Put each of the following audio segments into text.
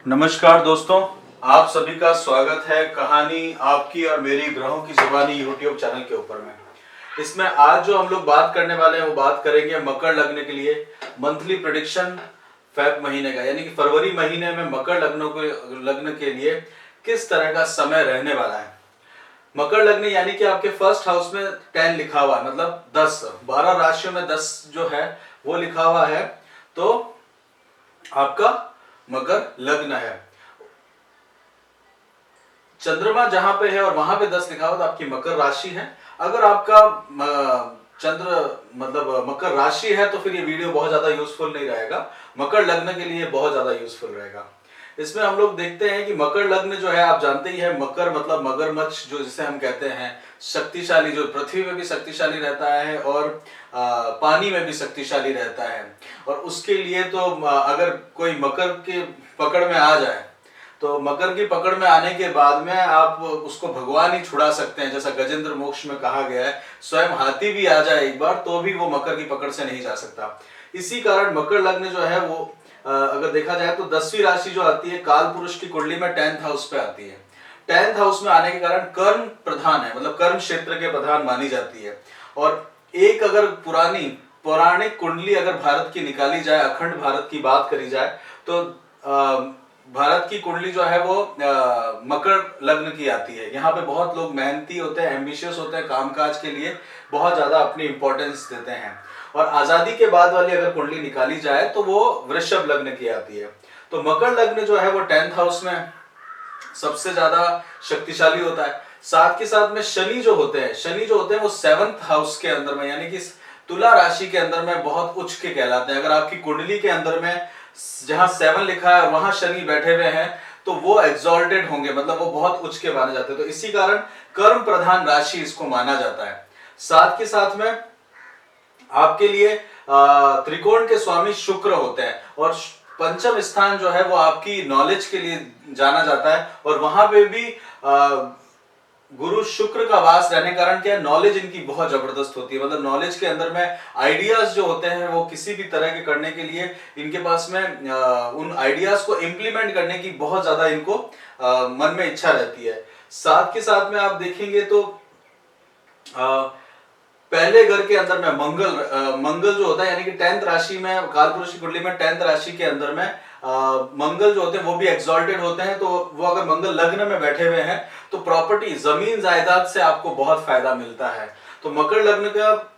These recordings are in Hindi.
नमस्कार दोस्तों, आप सभी का स्वागत है कहानी आपकी और मेरी ग्रहों की जुबानी यूट्यूब चैनल के ऊपर में। इसमें आज जो हम लोग बात करने वाले हैं वो बात करेंगे मकर लग्न के लिए मंथली प्रेडिक्शन फेब महीने का, यानी कि फरवरी महीने में मकर लग्न के लिए किस तरह का समय रहने वाला है। मकर लग्न यानी कि आपके फर्स्ट हाउस में 10 लिखा हुआ है, मतलब 10, 12 राशियों में 10 जो है वो लिखा हुआ है, तो आपका मकर लग्न है। चंद्रमा जहां पे है और वहां पे 10 लिखा हुआ तो आपकी मकर राशि है। अगर आपका चंद्र मतलब मकर राशि है तो फिर ये वीडियो बहुत ज्यादा यूजफुल नहीं रहेगा, मकर लग्न के लिए बहुत ज्यादा यूजफुल रहेगा। इसमें हम लोग देखते हैं कि मकर लग्न जो है, आप जानते ही है, मकर मतलब मगरमच्छ, जो जिसे हम कहते हैं शक्तिशाली, जो पृथ्वी में भी शक्तिशाली रहता है और पानी में भी शक्तिशाली रहता है। और उसके लिए तो अगर कोई मकर के पकड़ में आ जाए तो मकर की पकड़ में आने के बाद में आप उसको भगवान ही छुड़ा सकते हैं। जैसा गजेंद्र मोक्ष में कहा गया है, स्वयं हाथी भी आ जाए एक बार तो भी वो मकर की पकड़ से नहीं जा सकता। इसी कारण मकर लग्न जो है वो अगर देखा जाए तो 10वीं राशि जो आती है काल पुरुष की कुंडली में 10th हाउस पे आती है। 10th हाउस में आने के कारण कर्म प्रधान है, मतलब कर्म क्षेत्र के प्रधान मानी जाती है। और एक अगर पुरानी पौराणिक कुंडली अगर भारत की निकाली जाए, अखंड भारत की बात करी जाए, तो भारत की कुंडली जो है वो मकर लग्न की आती है। यहाँ पे बहुत लोग मेहनती होते हैं, एम्बिशियस होते हैं, कामकाज के लिए बहुत ज्यादा अपनी इंपॉर्टेंस देते हैं। और आजादी के बाद वाली अगर कुंडली निकाली जाए तो वो वृषभ लग्न की आती है। तो मकर लग्न जो है वो 10th हाउस में सबसे ज्यादा शक्तिशाली होता है। साथ के साथ में शनि जो होते हैं वो 7th हाउस के अंदर में, यानी कि तुला राशि के अंदर में बहुत उच्च के कहलाते हैं। अगर आपकी कुंडली के अंदर में जहां 7 लिखा है वहां शनि बैठे हुए हैं तो वो एक्सॉल्टेड होंगे, मतलब वो बहुत उच्च के माने जाते हैं। तो इसी कारण कर्म प्रधान राशि इसको माना जाता है। साथ के साथ में आपके लिए त्रिकोण के स्वामी शुक्र होते हैं और पंचम स्थान जो है वो आपकी नॉलेज के लिए जाना जाता है। और वहां पे भी गुरु शुक्र का वास रहने के कारण क्या, नॉलेज इनकी बहुत जबरदस्त होती है। मतलब नॉलेज के अंदर में आइडियाज जो होते हैं वो किसी भी तरह के करने के लिए इनके पास में उन आइडियाज को इंप्लीमेंट करने की बहुत ज्यादा इनको मन में इच्छा रहती है। साथ के साथ में आप देखेंगे तो पहले घर के अंदर में मंगल जो होता है, यानी कि 10th राशि में कालपुरुष की कुंडली में 10th राशि के अंदर में मंगल जो होते हैं वो भी एक्सॉल्टेड होते हैं। तो वो अगर मंगल लग्न में बैठे हुए हैं तो प्रॉपर्टी, जमीन जायदाद से आपको बहुत फायदा मिलता है। तो मकर लग्न का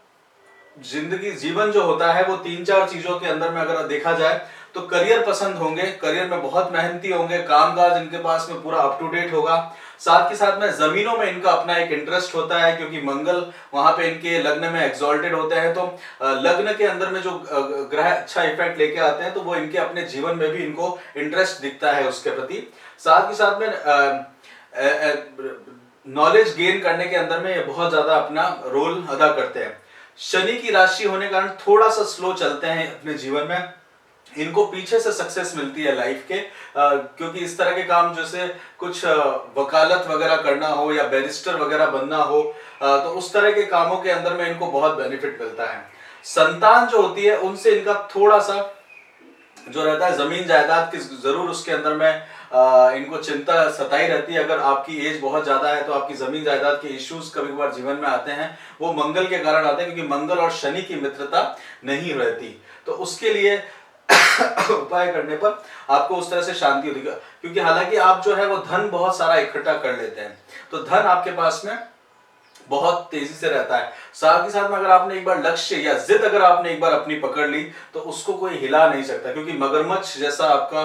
जीवन जो होता है वो 3-4 चीजों के अंदर में अगर देखा जाए तो करियर पसंद होंगे, करियर में बहुत मेहनती होंगे, कामकाज इनके पास में पूरा अप टू डेट होगा। साथ के साथ में जमीनों में इनका अपना एक इंटरेस्ट होता है, क्योंकि मंगल वहां पे इनके लग्न में एक्सॉल्टेड होते हैं। तो लग्न के अंदर में जो ग्रह अच्छा इफेक्ट लेके आते हैं तो वो इनके अपने जीवन में भी इनको इंटरेस्ट दिखता है उसके प्रति। साथ के साथ में नॉलेज गेन करने के अंदर में ये बहुत ज्यादा अपना रोल अदा करते हैं। शनि की राशि होने के कारण थोड़ा सा स्लो चलते हैं अपने जीवन में, इनको पीछे से सक्सेस मिलती है लाइफ के, क्योंकि इस तरह के काम जैसे कुछ वकालत वगैरह करना हो या बैरिस्टर वगैरह बनना हो, तो उस तरह के कामों के अंदर में इनको बहुत बेनिफिट मिलता है। संतान जो होती है उनसे इनका थोड़ा सा जो रहता है, जमीन जायदाद की जरूर उसके अंदर में इनको चिंता सताई रहती है। अगर आपकी एज बहुत ज्यादा है तो आपकी जमीन जायदाद के इश्यूज कभी कभार जीवन में आते हैं, वो मंगल के कारण आते हैं, क्योंकि मंगल और शनि की मित्रता नहीं रहती। तो उसके लिए उपाय करने पर आपको उस तरह से शांति होगी, क्योंकि हालांकि आप जो है वो धन बहुत सारा इकट्ठा कर लेते हैं, तो धन आपके पास में बहुत तेजी से रहता है। साथ ही साथ में अगर आपने एक बार लक्ष्य या जिद अगर आपने एक बार अपनी पकड़ ली तो उसको कोई हिला नहीं सकता, क्योंकि मगरमच्छ जैसा आपका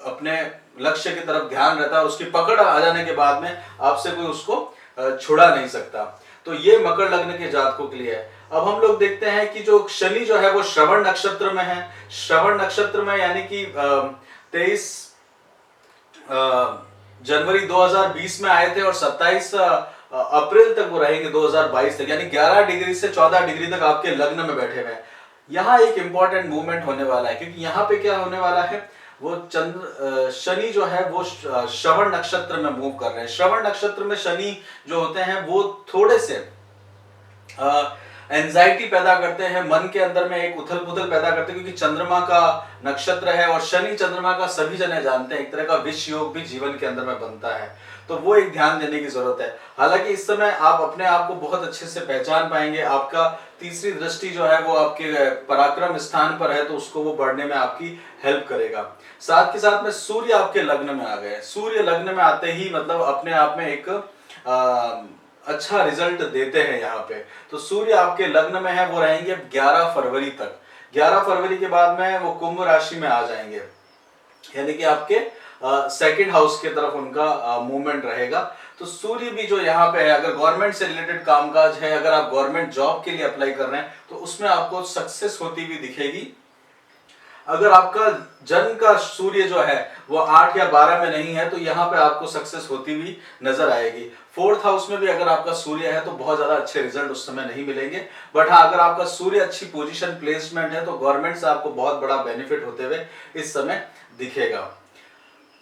अपने लक्ष्य की तरफ ध्यान रहता है, उसकी पकड़ आ जाने के बाद में आपसे कोई उसको छुड़ा नहीं सकता। तो ये मकर लग्न के जातकों के लिए है। अब हम लोग देखते हैं कि जो शनि जो है वो श्रवण नक्षत्र में है। श्रवण नक्षत्र में यानी कि 23 जनवरी 2020 में आए थे और 27 अप्रैल तक वो रहेंगे 2022 तक, यानी 11 डिग्री से 14 डिग्री तक आपके लग्न में बैठे हुए हैं। यहाँ एक इंपॉर्टेंट मूवमेंट होने वाला है, क्योंकि यहाँ पे क्या होने वाला है, वो शनि जो है वो श्रवण नक्षत्र में मूव कर रहे हैं। श्रवण नक्षत्र में शनि जो होते हैं वो थोड़े से एंजाइटी पैदा करते हैं, मन के अंदर में एक उथल पुथल पैदा करते हैं, क्योंकि चंद्रमा का नक्षत्र है और शनि चंद्रमा का सभी जने जानते हैं एक तरह का विष योग भी जीवन के अंदर में बनता है, तो वो एक ध्यान देने की जरूरत है। हालांकि इस समय आप अपने आप को बहुत अच्छे से पहचान पाएंगे, आपका तीसरी दृष्टि जो है वो आपके पराक्रम स्थान पर है, तो उसको वो बढ़ने में आपकी हेल्प करेगा। साथ के साथ में सूर्य आपके लग्न में आ गए, सूर्य लग्न में आते ही मतलब अपने आप में एक अच्छा रिजल्ट देते हैं यहाँ पे। तो सूर्य आपके लग्न में है, वो रहेंगे 11 फरवरी तक। 11 फरवरी के बाद में वो कुंभ राशि में आ जाएंगे, यानी कि आपके सेकंड हाउस के तरफ उनका मूवमेंट रहेगा। तो सूर्य भी जो यहाँ पे है, अगर गवर्नमेंट से रिलेटेड कामकाज है, अगर आप गवर्नमेंट जॉब के लिए अप्लाई कर रहे हैं तो उसमें आपको सक्सेस होती हुई दिखेगी। अगर आपका जन्म का सूर्य जो है वो 8 या 12 में नहीं है तो यहाँ पे आपको सक्सेस होती हुई नजर आएगी। फोर्थ हाउस में भी अगर आपका सूर्य है तो बहुत ज्यादा अच्छे रिजल्ट उस समय नहीं मिलेंगे, बट हाँ अगर आपका सूर्य अच्छी पोजीशन प्लेसमेंट है तो गवर्नमेंट से आपको बहुत बड़ा बेनिफिट होते हुए इस समय दिखेगा।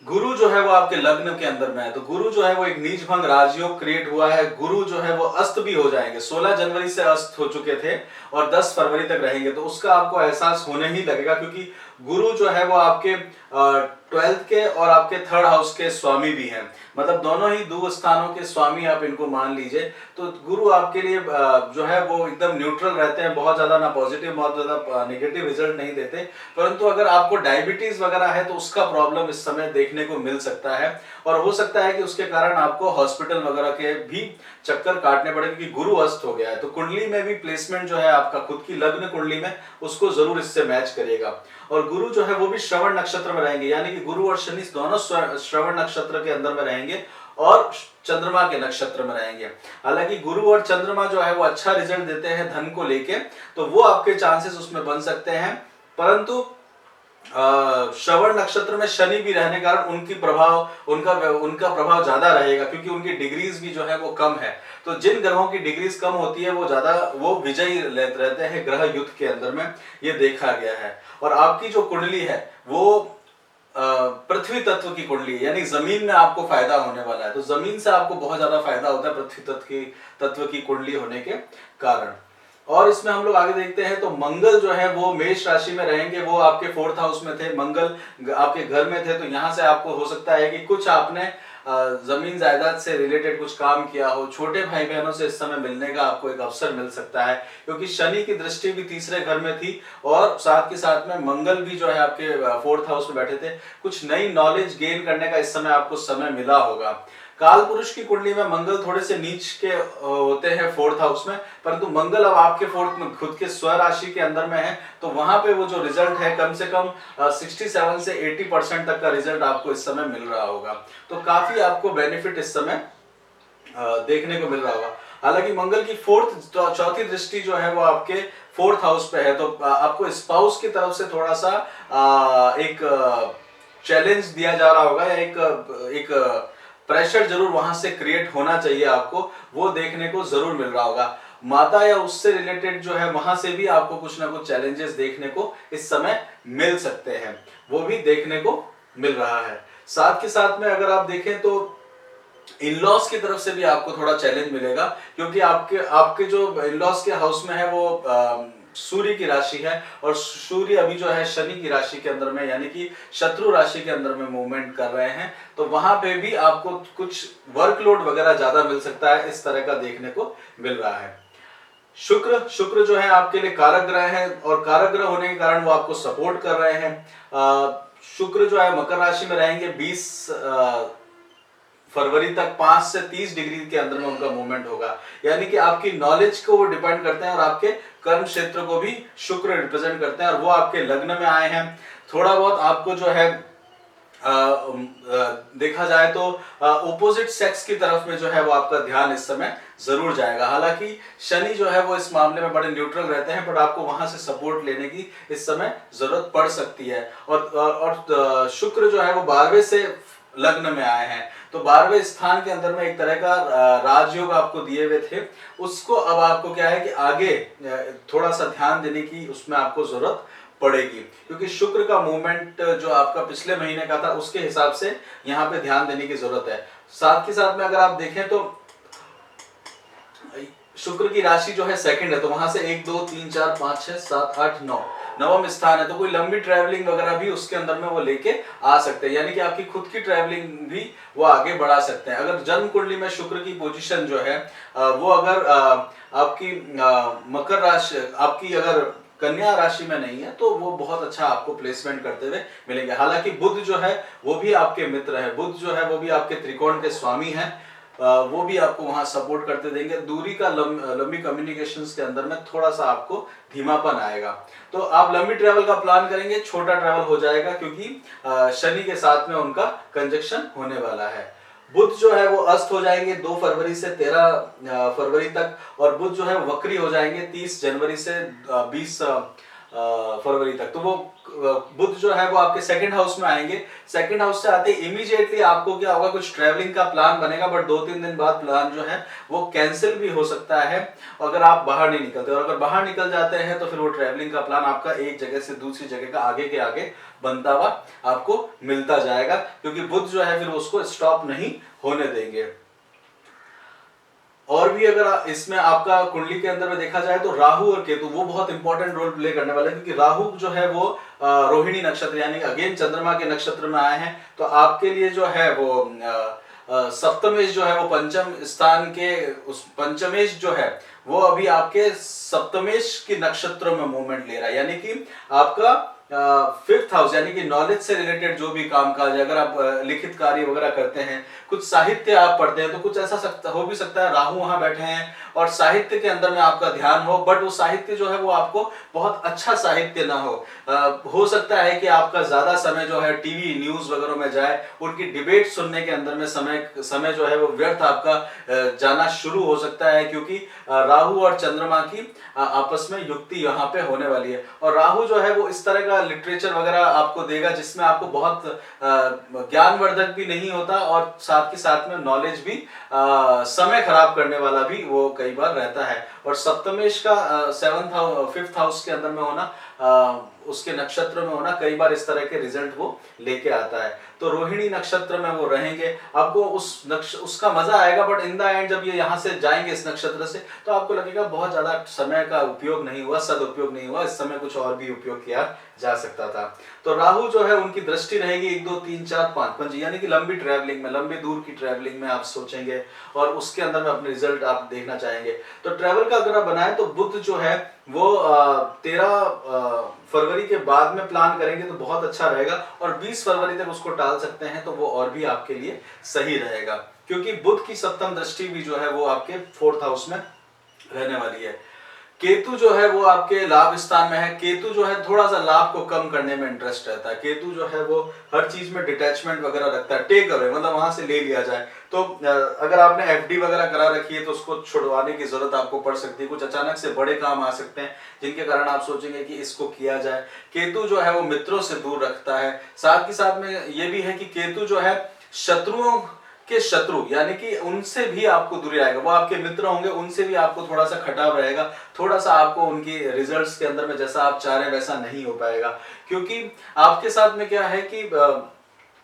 गुरु जो है वो आपके लग्न के अंदर में है, तो गुरु जो है वो एक नीच भंग राजयोग क्रिएट हुआ है। गुरु जो है वो अस्त भी हो जाएंगे, 16 जनवरी से अस्त हो चुके थे और 10 फरवरी तक रहेंगे, तो उसका आपको एहसास होने ही लगेगा, क्योंकि गुरु जो है वो आपके 12th के और आपके 3rd हाउस के स्वामी भी हैं, मतलब दोनों ही दो स्थानों के स्वामी आप इनको मान लीजिए। तो गुरु आपके लिए जो है वो एकदम न्यूट्रल रहते हैं, बहुत ज्यादा ना पॉजिटिव बहुत ज्यादा नेगेटिव रिजल्ट नहीं देते। परंतु अगर आपको डायबिटीज वगैरह है तो उसका प्रॉब्लम इस समय देखने को मिल सकता है, और हो सकता है कि उसके कारण आपको हॉस्पिटल वगैरह के भी चक्कर काटने पड़े, क्योंकि गुरु अस्त हो गया है। तो कुंडली में भी प्लेसमेंट जो है आपका खुद की लग्न कुंडली में उसको जरूर इससे मैच करेगा। और गुरु जो है वो भी श्रवण नक्षत्र में रहेंगे, यानी कि गुरु और शनि दोनों श्रवण नक्षत्र के अंदर में रहेंगे और चंद्रमा के नक्षत्र में रहेंगे। हालांकि गुरु और चंद्रमा जो है वो अच्छा रिजल्ट देते हैं धन को लेके, तो वो आपके चांसेस उसमें बन सकते हैं। परंतु श्रवण नक्षत्र में शनि भी रहने के कारण उनका प्रभाव ज्यादा रहेगा, क्योंकि उनकी डिग्रीज भी जो है वो कम है। तो जिन ग्रहों की डिग्रीज कम होती है वो विजयी रहते हैं ग्रह युद्ध के अंदर में, ये देखा गया है। और आपकी जो कुंडली है वो पृथ्वी तत्व की कुंडली है, यानी जमीन में आपको फायदा होने वाला है, तो जमीन से आपको बहुत ज्यादा फायदा होता है पृथ्वी तत्व की कुंडली होने के कारण। और इसमें हम लोग आगे देखते हैं तो मंगल जो है वो मेष राशि में रहेंगे, वो आपके 4th हाउस में थे, मंगल आपके घर में थे, तो यहाँ से आपको हो सकता है कि कुछ आपने जमीन जायदाद से रिलेटेड कुछ काम किया हो, छोटे भाई बहनों से इस समय मिलने का आपको एक अवसर मिल सकता है, क्योंकि शनि की दृष्टि भी तीसरे घर में थी और साथ के साथ में मंगल भी जो है आपके 4th हाउस में बैठे थे। कुछ नई नॉलेज गेन करने का इस समय आपको समय मिला होगा। काल पुरुष की कुंडली में मंगल थोड़े से नीच के होते हैं 4th हाउस में, परंतु मंगल अब आपके 4th में खुद के स्व राशि के अंदर में है, तो वहां पे वो जो रिजल्ट है कम से कम 67 से 80% तक का रिजल्ट आपको इस समय मिल रहा होगा। तो काफी आपको बेनिफिट इस समय देखने को मिल रहा होगा। हालांकि मंगल की चौथी दृष्टि जो है वो आपके 4th हाउस पे है, तो आपको स्पाउस की तरफ से थोड़ा सा एक चैलेंज दिया जा रहा होगा, या एक प्रेशर जरूर वहां से क्रिएट होना चाहिए, आपको वो देखने को जरूर मिल रहा होगा। माता या उससे रिलेटेड जो है वहां से भी आपको कुछ ना कुछ चैलेंजेस देखने को इस समय मिल सकते हैं, वो भी देखने को मिल रहा है। साथ के साथ में अगर आप देखें तो इन-लॉज की तरफ से भी आपको थोड़ा चैलेंज मिलेगा, क्योंकि आपके जो इन-लॉज के हाउस में है वो सूर्य की राशि है, और सूर्य अभी जो है शनि की राशि के अंदर में, यानी कि शत्रु राशि के अंदर में मूवमेंट कर रहे हैं, तो वहां पे भी आपको कुछ वर्कलोड वगैरह ज्यादा मिल सकता है, इस तरह का देखने को मिल रहा है। शुक्र जो है आपके लिए कारक ग्रह है, और कारक ग्रह होने के कारण वो आपको सपोर्ट कर रहे हैं। शुक्र जो है मकर राशि में रहेंगे 20 फरवरी तक, 5 से 30 डिग्री के अंदर में उनका मूवमेंट होगा, यानी कि आपकी नॉलेज को वो डिपेंड करते हैं, और आपके कर्म क्षेत्र को भी शुक्र रिप्रेजेंट करते हैं, और वो आपके लग्न में आए हैं। थोड़ा बहुत आपको जो है देखा जाए तो ओपोजिट सेक्स की तरफ में जो है वो आपका ध्यान इस समय जरूर जाएगा। हालांकि शनि जो है वो इस मामले में बड़े न्यूट्रल रहते हैं, पर आपको वहां से सपोर्ट लेने की इस समय जरूरत पड़ सकती है। और शुक्र जो है वो 12वें से लग्न में आए हैं, तो 12वें स्थान के अंदर में एक तरह का राजयोग आपको दिए हुए थे, उसको अब आपको क्या है कि आगे थोड़ा सा ध्यान देने की उसमें आपको जरूरत पड़ेगी, क्योंकि शुक्र का मूवमेंट जो आपका पिछले महीने का था उसके हिसाब से यहाँ पे ध्यान देने की जरूरत है। साथ के साथ में अगर आप देखें तो शुक्र की राशि जो है सेकंड है, तो वहां से 1 2 3 4 5 6 7 8 9 नवम स्थान है, तो कोई लंबी ट्रैवलिंग वगैरह भी उसके अंदर में वो लेके आ सकते हैं, यानी कि आपकी खुद की ट्रैवलिंग भी वो आगे बढ़ा सकते हैं। अगर जन्म कुंडली में शुक्र की पोजीशन जो है वो अगर आपकी मकर राशि, आपकी अगर कन्या राशि में नहीं है, तो वो बहुत अच्छा आपको प्लेसमेंट करते हुए मिलेंगे। हालांकि बुध जो है वो भी आपके मित्र है, बुध जो है वो भी आपके त्रिकोण के स्वामी है, वो भी आपको वहां सपोर्ट करते देंगे। दूरी का लंबी कम्युनिकेशंस के अंदर में थोड़ा सा आपको धीमापन आएगा, तो आप लंबी ट्रैवल का प्लान करेंगे, छोटा ट्रैवल हो जाएगा, क्योंकि शनि के साथ में उनका कंजक्शन होने वाला है। बुध जो है वो अस्त हो जाएंगे 2 फरवरी से 13 फरवरी तक, और बुध जो है वक्री हो जाएंगे 30 जनवरी से 20 फरवरी तक। तो वो बुध जो है वो आपके सेकंड हाउस में आएंगे। सेकंड हाउस से आते इमीडिएटली आपको क्या होगा, कुछ ट्रैवलिंग का प्लान बनेगा, बट 2-3 दिन बाद प्लान जो है वो कैंसिल भी हो सकता है अगर आप बाहर नहीं निकलते। और अगर बाहर निकल जाते हैं तो फिर वो ट्रैवलिंग का प्लान आपका एक जगह से दूसरी जगह का आगे के आगे बनता हुआ आपको मिलता जाएगा, क्योंकि बुध जो है फिर उसको स्टॉप नहीं होने देंगे। और भी अगर इसमें आपका कुंडली के अंदर में देखा जाए तो राहु और केतु वो बहुत इंपॉर्टेंट रोल प्ले करने वाले हैं, क्योंकि राहु जो है वो रोहिणी नक्षत्र यानी अगेन चंद्रमा के नक्षत्र में आए हैं, तो आपके लिए जो है वो सप्तमेश जो है वो पंचम स्थान के उस पंचमेश जो है वो अभी आपके सप्तमेश के नक्षत्र में मूवमेंट ले रहा है, यानी कि आपका 5th हाउस, यानी कि नॉलेज से रिलेटेड जो भी काम काज है, अगर आप लिखित कार्य वगैरह करते हैं, कुछ साहित्य आप पढ़ते हैं, तो कुछ ऐसा हो भी सकता है राहु वहां बैठे हैं और साहित्य के अंदर में आपका ध्यान हो, बट वो साहित्य जो है वो आपको बहुत अच्छा साहित्य ना हो सकता है कि आपका ज्यादा समय जो है टीवी न्यूज वगैरह में जाए, उनकी डिबेट सुनने के अंदर में समय जो है वो व्यर्थ आपका जाना शुरू हो सकता है, क्योंकि राहु और चंद्रमा की आपस में युक्ति यहाँ पे होने वाली है। और राहु जो है वो इस तरह का लिटरेचर वगैरह आपको देगा जिसमें आपको बहुत ज्ञानवर्धक भी नहीं होता, और साथ के साथ में नॉलेज भी समय खराब करने वाला भी वो कई बार रहता है। और सप्तमेश का 5th हाउस के अंदर में होना, उसके नक्षत्र में होना, कई बार इस तरह के रिजल्ट वो लेके आता है। तो रोहिणी नक्षत्र में वो रहेंगे, आपको उसका मजा आएगा, बट इन द एंड जब ये यहाँ से जाएंगे इस नक्षत्र से, तो आपको लगेगा बहुत ज्यादा समय का उपयोग नहीं हुआ, सदुपयोग नहीं हुआ, इस समय कुछ और भी उपयोग किया जा सकता था। तो राहु जो है उनकी दृष्टि रहेगी 1 2 3 4 5 यानी कि लंबी ट्रैवलिंग में, लंबी दूर की ट्रैवलिंग में आप सोचेंगे और उसके अंदर में अपने रिजल्ट आप देखना चाहेंगे। तो ट्रैवल का अगर आप बनाए तो बुध जो है वो 13 फरवरी के बाद में प्लान करेंगे तो बहुत अच्छा रहेगा, और 20 फरवरी तक उसको टाल सकते हैं तो वो और भी आपके लिए सही रहेगा, क्योंकि बुध की सप्तम दृष्टि भी जो है वो आपके 4th हाउस में रहने वाली है। केतु जो है वो आपके लाभ स्थान में है। केतु जो है थोड़ा सा लाभ को कम करने में इंटरेस्ट रहता है। केतु जो है वो हर चीज में डिटैचमेंट वगैरह रखता है, टेक अवे मतलब वहां से ले लिया जाए। तो अगर आपने एफडी वगैरह करा रखी है तो उसको छुड़वाने की जरूरत आपको पड़ सकती है। कुछ अचानक से बड़े काम आ सकते हैं जिनके कारण आप सोचेंगे कि इसको किया जाए। केतु जो है वो मित्रों से दूर रखता है। साथ ही साथ में ये भी है कि केतु जो है शत्रुओं के शत्रु यानी कि उनसे भी आपको दूरी आएगा। वो आपके मित्र होंगे, उनसे भी आपको थोड़ा सा खटाव रहेगा, थोड़ा सा आपको उनकी रिजल्ट्स के अंदर में जैसा आप चाह रहे हैं वैसा नहीं हो पाएगा, क्योंकि आपके साथ में क्या है कि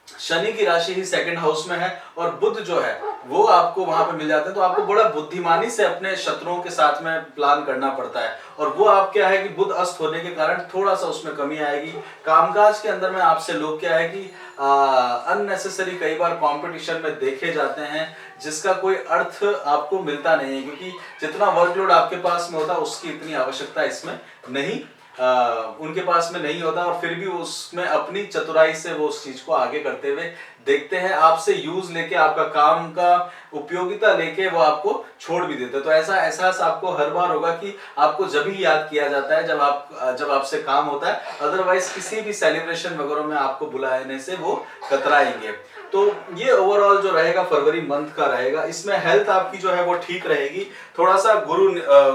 शनि की राशि ही 2nd हाउस में है और बुध जो है वो आपको वहां पे मिल जाते हैं। तो आपको बड़ा बुद्धिमानी से अपने शत्रुओं के साथ में प्लान करना पड़ता है, और वो आप क्या है कि बुध अस्त होने के कारण थोड़ा सा उसमें कमी आएगी। कामकाज के अंदर में आपसे लोग क्या है कि अननेसेसरी कई बार कंपटीशन में देखे जाते हैं जिसका कोई अर्थ आपको मिलता नहीं है, क्योंकि जितना वर्कलोड आपके पास में होता है उसकी इतनी आवश्यकता इसमें नहीं उनके पास में नहीं होता, और फिर भी उसमें अपनी चतुराई से वो उस चीज को आगे करते हुए देखते हैं। आपसे यूज लेके, आपका काम का उपयोगिता लेके वो आपको छोड़ भी देते हैं। तो ऐसा एहसास आपको हर बार होगा कि आपको जब ही याद किया जाता है जब आपसे काम होता है, अदरवाइज किसी भी सेलिब्रेशन वगैरह में आपको बुलाने से वो कतराएंगे। तो ये ओवरऑल जो रहेगा फरवरी मंथ का रहेगा। इसमें हेल्थ आपकी जो है वो ठीक रहेगी। थोड़ा सा गुरु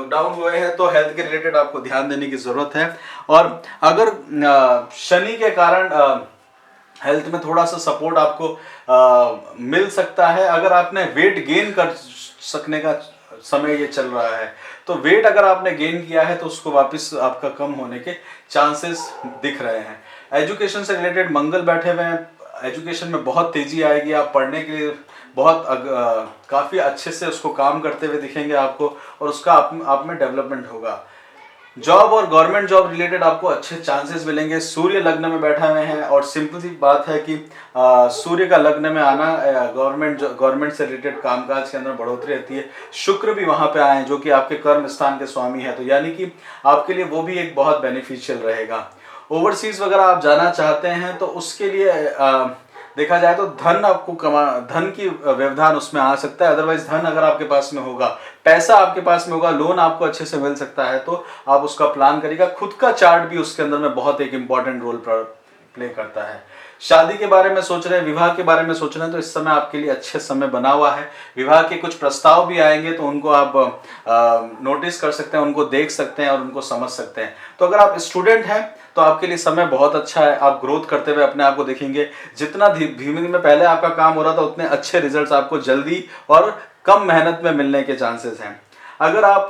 डाउन हुए हैं तो हेल्थ के रिलेटेड आपको ध्यान देने की जरूरत है, और अगर शनि के कारण हेल्थ में थोड़ा सा सपोर्ट आपको मिल सकता है। अगर आपने वेट गेन कर सकने का समय ये चल रहा है, तो वेट अगर आपने गेन किया है तो उसको वापस आपका कम होने के चांसेस दिख रहे हैं। एजुकेशन से रिलेटेड मंगल बैठे हुए हैं, एजुकेशन में बहुत तेज़ी आएगी, आप पढ़ने के लिए बहुत काफ़ी अच्छे से उसको काम करते हुए दिखेंगे आपको, और उसका आप में डेवलपमेंट होगा। जॉब और गवर्नमेंट जॉब रिलेटेड आपको अच्छे चांसेस मिलेंगे। सूर्य लग्न में बैठा हुए हैं, और सिंपल सी बात है कि सूर्य का लग्न में आना गवर्नमेंट से रिलेटेड कामकाज के अंदर बढ़ोतरी रहती है। शुक्र भी वहां पे आए हैं जो कि आपके कर्म स्थान के स्वामी है, तो यानी कि आपके लिए वो भी एक बहुत बेनिफिशियल रहेगा। ओवरसीज वगैरह आप जाना चाहते हैं तो उसके लिए देखा जाए तो धन की व्यवधान उसमें आ सकता है। अदरवाइज धन अगर आपके पास में होगा, पैसा आपके पास में होगा, लोन आपको अच्छे से मिल सकता है, तो आप उसका प्लान करिएगा। खुद का चार्ट भी उसके अंदर में बहुत एक इंपॉर्टेंट रोल प्ले करता है। शादी के बारे में सोच रहे हैं, विवाह के बारे में सोच रहे हैं, तो इस समय आपके लिए अच्छे समय बना हुआ है। विवाह के कुछ प्रस्ताव भी आएंगे तो उनको आप नोटिस कर सकते हैं, उनको देख सकते हैं और उनको समझ सकते हैं। तो अगर आप स्टूडेंट हैं तो आपके लिए समय बहुत अच्छा है। आप ग्रोथ करते हुए अपने आप को देखेंगे। जितना धीमे धीमे पहले आपका काम हो रहा था, उतने अच्छे रिजल्ट्स आपको जल्दी और कम मेहनत में मिलने के चांसेस हैं। अगर आप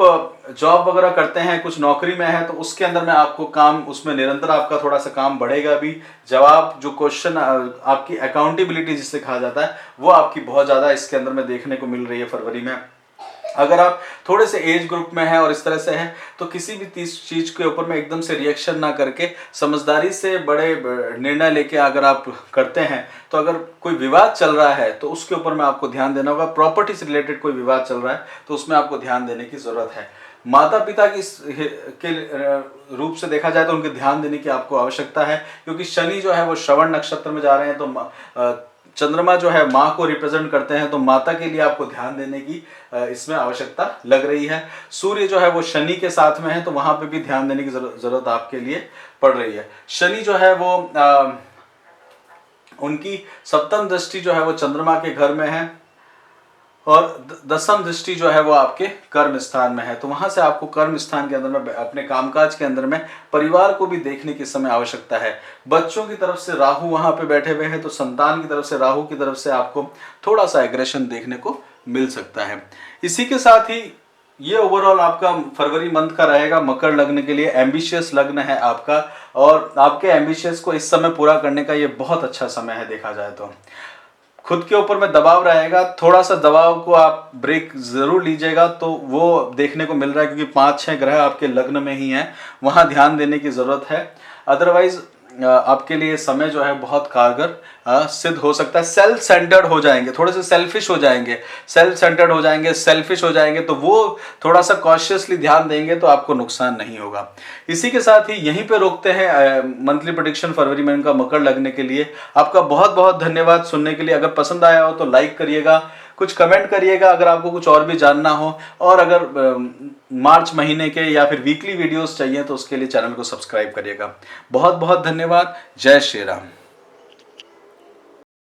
जॉब वगैरह करते हैं, कुछ नौकरी में है, तो उसके अंदर में आपको काम, उसमें निरंतर आपका थोड़ा सा काम बढ़ेगा भी। जवाब जो क्वेश्चन, आपकी अकाउंटेबिलिटी जिसे कहा जाता है, वो आपकी बहुत ज़्यादा इसके अंदर में देखने को मिल रही है फरवरी में। अगर आप थोड़े से एज ग्रुप में हैं और इस तरह से हैं, तो किसी भी चीज के ऊपर में एकदम से रिएक्शन ना करके समझदारी से बड़े निर्णय लेके अगर आप करते हैं, तो अगर कोई विवाद चल रहा है तो उसके ऊपर में आपको ध्यान देना होगा। प्रॉपर्टी से रिलेटेड कोई विवाद चल रहा है तो उसमें आपको ध्यान देने की जरूरत है। माता पिता के रूप से देखा जाए तो उनके ध्यान देने की आपको आवश्यकता है, क्योंकि शनि जो है वो श्रवण नक्षत्र में जा रहे हैं, तो चंद्रमा जो है माँ को रिप्रेजेंट करते हैं, तो माता के लिए आपको ध्यान देने की इसमें आवश्यकता लग रही है। सूर्य जो है वो शनि के साथ में है, तो वहां पे भी ध्यान देने की जरूरत आपके लिए पड़ रही है। शनि जो है वो उनकी सप्तम दृष्टि जो है वो चंद्रमा के घर में है, और दसम दृष्टि जो है वो आपके कर्म स्थान में है। तो वहां से आपको कर्म स्थान के अंदर में, अपने कामकाज के अंदर में परिवार को भी देखने की समय आवश्यकता है। बच्चों की तरफ से राहु वहां पे बैठे हुए हैं, तो संतान की तरफ से, राहु की तरफ से आपको थोड़ा सा एग्रेशन देखने को मिल सकता है। इसी के साथ ही ये ओवरऑल आपका फरवरी मंथ का रहेगा मकर लग्न के लिए। एम्बिशियस लग्न है आपका, और आपके एम्बिशियस को इस समय पूरा करने का ये बहुत अच्छा समय है देखा जाए तो। खुद के ऊपर में दबाव रहेगा, थोड़ा सा दबाव को आप ब्रेक जरूर लीजिएगा, तो वो देखने को मिल रहा है, क्योंकि 5-6 ग्रह आपके लग्न में ही हैं, वहां ध्यान देने की जरूरत है। अदरवाइज आपके लिए समय जो है बहुत कारगर सिद्ध हो सकता है। सेल्फ सेंटर्ड हो जाएंगे, थोड़े से सेल्फिश हो जाएंगे, सेल्फिश हो जाएंगे, तो वो थोड़ा सा कॉशियसली ध्यान देंगे तो आपको नुकसान नहीं होगा। इसी के साथ ही यहीं पे रोकते हैं मंथली प्रेडिक्शन फरवरी महीने का मकर लगने के लिए। आपका बहुत बहुत धन्यवाद सुनने के लिए। अगर पसंद आया हो तो लाइक करिएगा, कुछ कमेंट करिएगा अगर आपको कुछ और भी जानना हो, और अगर मार्च महीने के या फिर वीकली वीडियोस चाहिए तो उसके लिए चैनल को सब्सक्राइब करिएगा। बहुत बहुत धन्यवाद। जय श्री राम।